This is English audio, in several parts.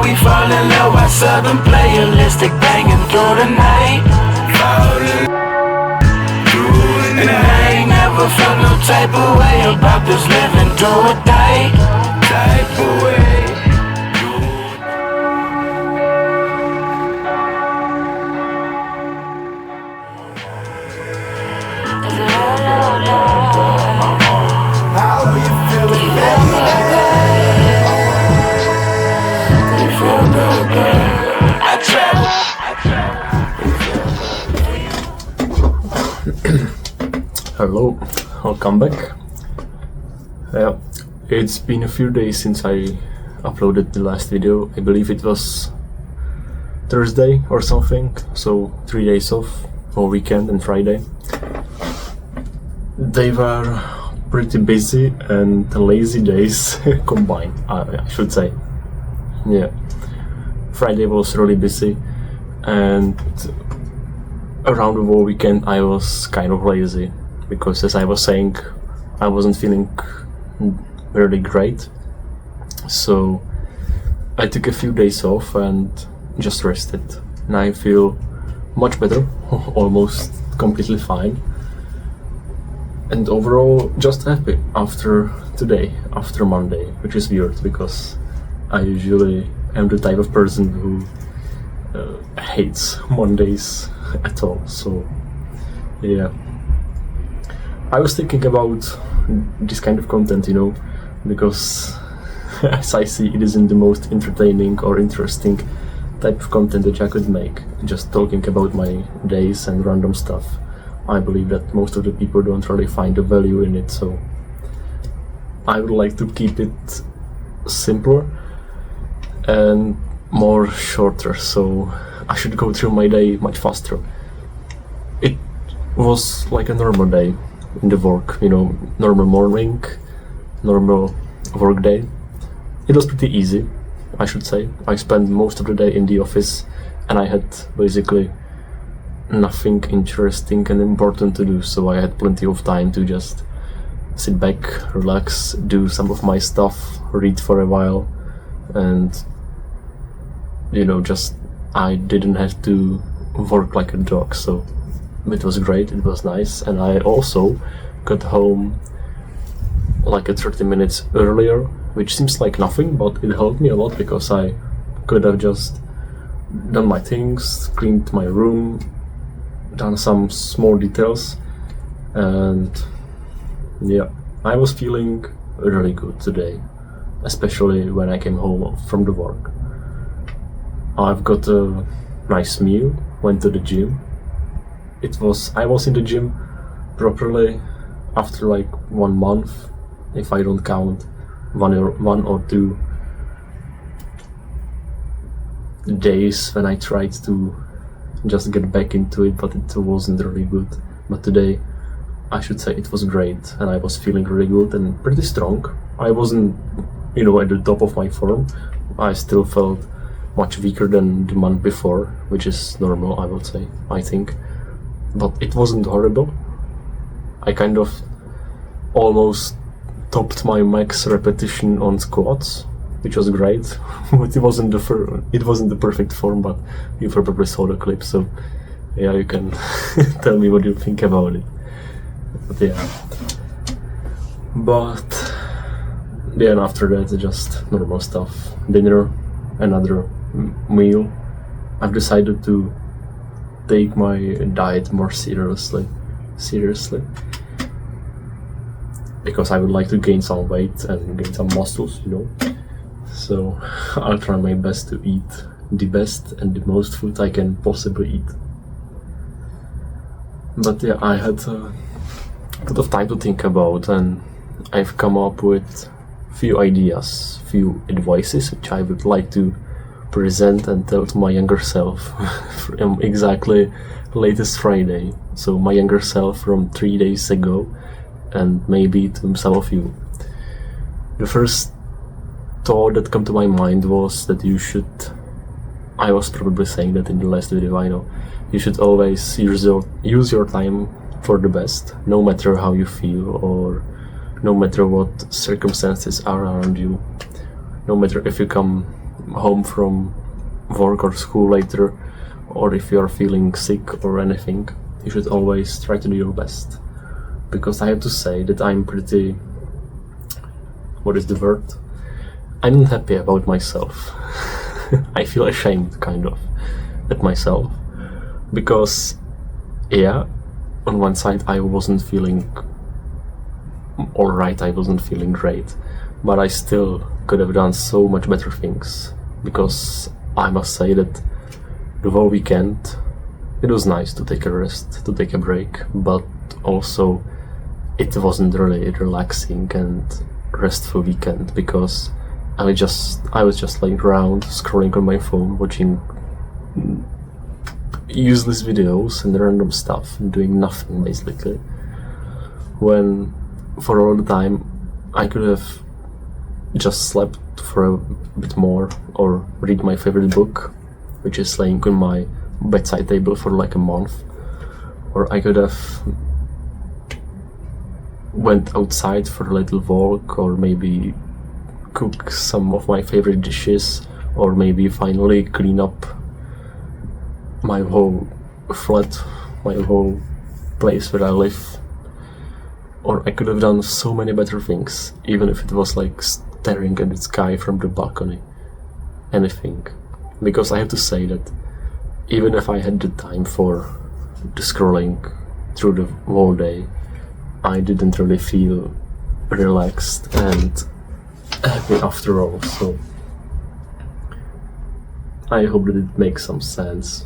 we falling low, I southern playalistic banging through the night. And I ain't never felt no type of way about this living do or die type of way. Hello, welcome back. It's been a few days since I uploaded the last video. I believe it was Thursday or something, so 3 days off for weekend and Friday. They were pretty busy and lazy days combined, I should say. Yeah, Friday was really busy, and around the whole weekend I was kind of lazy because, as I was saying, I wasn't feeling really great. So I took a few days off and just rested. And I feel much better, almost completely fine. And overall, just happy after today, after Monday, which is weird because I usually am the type of person who hates Mondays at all. So yeah, I was thinking about this kind of content, because as I see, it isn't the most entertaining or interesting type of content that I could make, just talking about my days and random stuff. I believe that most of the people don't really find the value in it, so I would like to keep it simpler and more shorter, so I should go through my day much faster. It was like a normal day in the work, normal morning, normal work day. It was pretty easy, I should say. I spent most of the day in the office and I had basically nothing interesting and important to do, so I had plenty of time to just sit back, relax, do some of my stuff, read for a while, and just I didn't have to work like a dog, so it was great, it was nice. And I also got home like 30 minutes earlier, which seems like nothing, but it helped me a lot because I could have just done my things, cleaned my room, done some small details, and yeah, I was feeling really good today, especially when I came home from the work. I've got a nice meal, went to the gym. I was in the gym properly after like 1 month, if I don't count one or two days when I tried to just get back into it, but it wasn't really good. But today, I should say it was great, and I was feeling really good and pretty strong. I wasn't, at the top of my form. I still felt much weaker than the month before, which is normal, I would say, I think. But it wasn't horrible. I kind of almost topped my max repetition on squats, which was great. But it wasn't the perfect form, but you probably saw the clip, so yeah, you can tell me what you think about it. But and after that, just normal stuff. Dinner, another meal. I've decided to take my diet more seriously, because I would like to gain some weight and gain some muscles, so I'll try my best to eat the best and the most food I can possibly eat. But yeah, I had a lot of time to think about, and I've come up with few ideas, few advices which I would like to present and tell to my younger self from exactly latest Friday. So my younger self from 3 days ago, and maybe to some of you. The first thought that came to my mind was that I was probably saying that in the last video, I know, you should always use your time for the best, no matter how you feel or no matter what circumstances are around you, no matter if you come home from work or school later, or if you're feeling sick or anything, you should always try to do your best. Because I have to say that I'm pretty, what is the word? I'm not happy about myself. I feel ashamed, kind of, at myself. Because, yeah, on one side I wasn't feeling alright, I wasn't feeling great, but I still could have done so much better things. Because I must say that the whole weekend, it was nice to take a rest, to take a break, but also it wasn't really relaxing and restful weekend, because I was just laying around, scrolling on my phone, watching useless videos and random stuff, and doing nothing basically. When for all the time I could have just slept for a bit more, or read my favorite book, which is laying on my bedside table for like a month, or I could have went outside for a little walk, or maybe cook some of my favorite dishes, or maybe finally clean up my whole flat, my whole place where I live. Or I could have done so many better things, even if it was like staring at the sky from the balcony. Anything. Because I have to say that even if I had the time for the scrolling through the whole day, I didn't really feel relaxed and happy after all. So I hope that it makes some sense,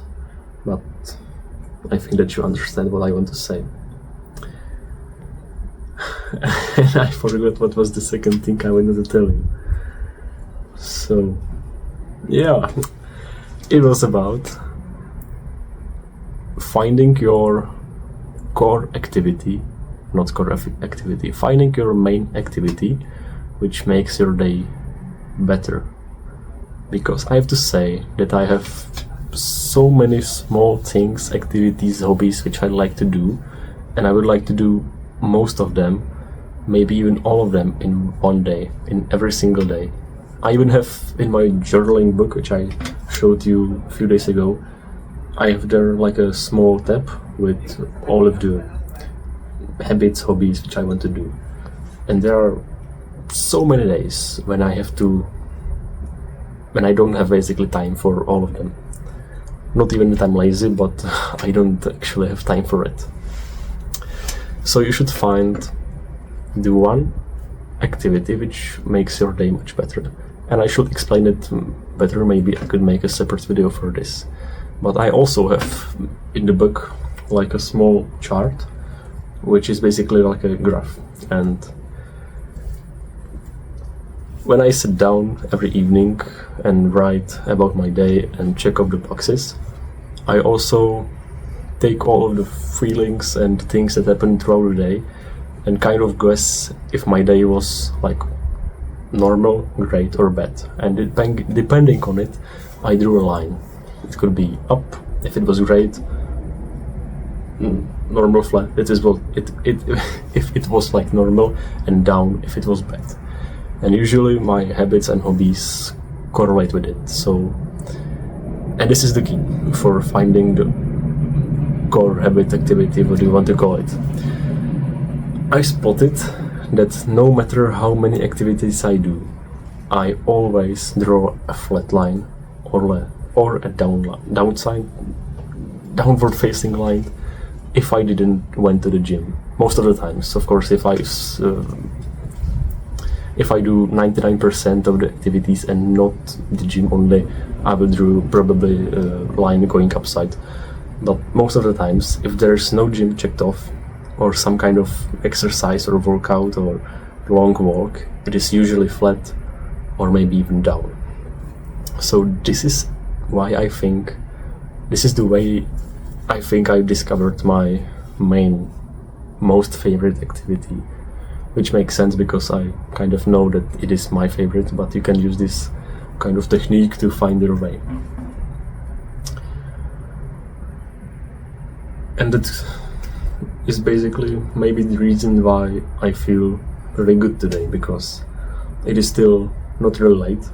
but I think that you understand what I want to say. And I forgot what was the second thing I wanted to tell you. So yeah, it was about finding your core activity, not core activity, finding your main activity which makes your day better. Because I have to say that I have so many small things, activities, hobbies which I like to do, and I would like to do most of them, maybe even all of them in one day, in every single day. I even have in my journaling book, which I showed you a few days ago, I have there like a small tab with all of the habits, hobbies which I want to do. And there are so many days when I don't have basically time for all of them. Not even that I'm lazy, but I don't actually have time for it. So you should find the one activity which makes your day much better. And I should explain it better, maybe I could make a separate video for this. But I also have in the book like a small chart, which is basically like a graph. And when I sit down every evening and write about my day and check off the boxes, I also take all of the feelings and things that happened throughout the day and kind of guess if my day was like normal, great or bad. And depending on it, I drew a line. It could be up if it was great, normal, flat. If it was like normal, and down if it was bad. And usually my habits and hobbies correlate with it. So, and this is the key for finding the core habit, activity, what do you want to call it. I spotted that no matter how many activities I do, I always draw a flat line or a downward facing line if I didn't went to the gym. Most of the times, of course, if I do 99% of the activities and not the gym only, I will draw probably a line going upside. But most of the times, if there's no gym checked off, or some kind of exercise or workout or long walk, it is usually flat or maybe even down. So this is why I think, this is the way I think I discovered my most favorite activity, which makes sense because I kind of know that it is my favorite, but you can use this kind of technique to find your way. And that is basically maybe the reason why I feel really good today, because it is still not really late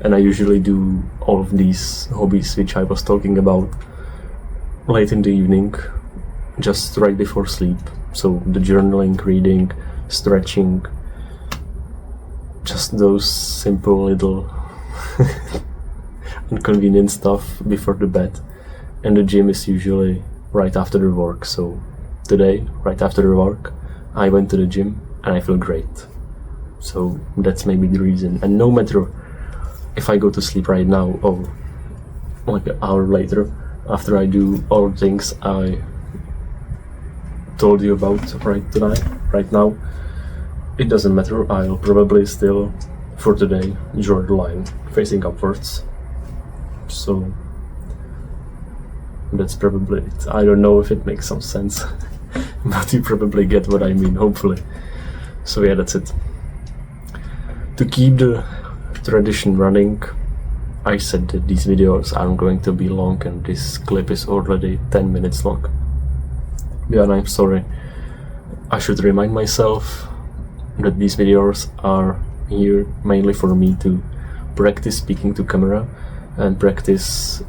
and I usually do all of these hobbies which I was talking about late in the evening, just right before sleep. So the journaling, reading, stretching, just those simple little inconvenient stuff before the bed. And the gym is usually right after the work. So today, right after the work, I went to the gym and I feel great. So that's maybe the reason. And no matter if I go to sleep right now or like an hour later, after I do all the things I told you about right now, it doesn't matter. I'll probably still, for today, draw the line facing upwards. So that's probably it. I don't know if it makes some sense, but you probably get what I mean, hopefully. So yeah, that's it. To keep the tradition running, I said that these videos aren't going to be long, and this clip is already 10 minutes long. Yeah, and I'm sorry. I should remind myself that these videos are here mainly for me to practice speaking to camera and practice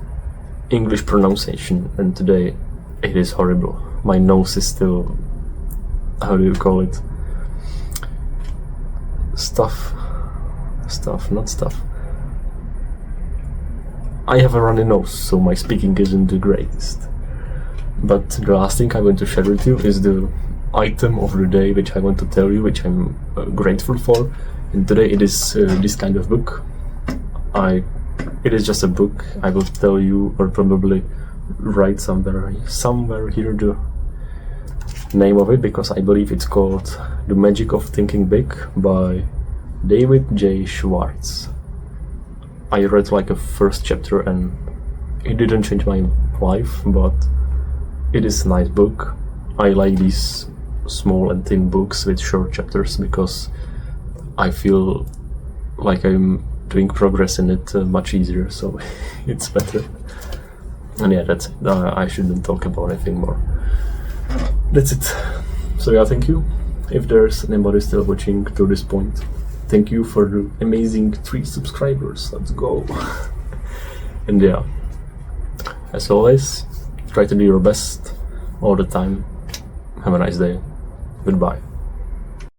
English pronunciation, and today it is horrible. My nose is still, how do you call it? Not stuff. I have a runny nose, so my speaking isn't the greatest. But the last thing I want to share with you is the item of the day which I want to tell you, which I'm grateful for. And today it is this kind of book. It is just a book. I will tell you, or probably write somewhere here the name of it, because I believe it's called The Magic of Thinking Big by David J. Schwartz. I read like a first chapter and it didn't change my life, but it is a nice book. I like these small and thin books with short chapters because I feel like I'm doing progress in it much easier, so it's better. And yeah, that's it. I shouldn't talk about anything more. That's it. So yeah, thank you. If there's anybody still watching to this point, thank you for the amazing 3 subscribers. Let's go. And yeah, as always, try to do your best all the time. Have a nice day. Goodbye.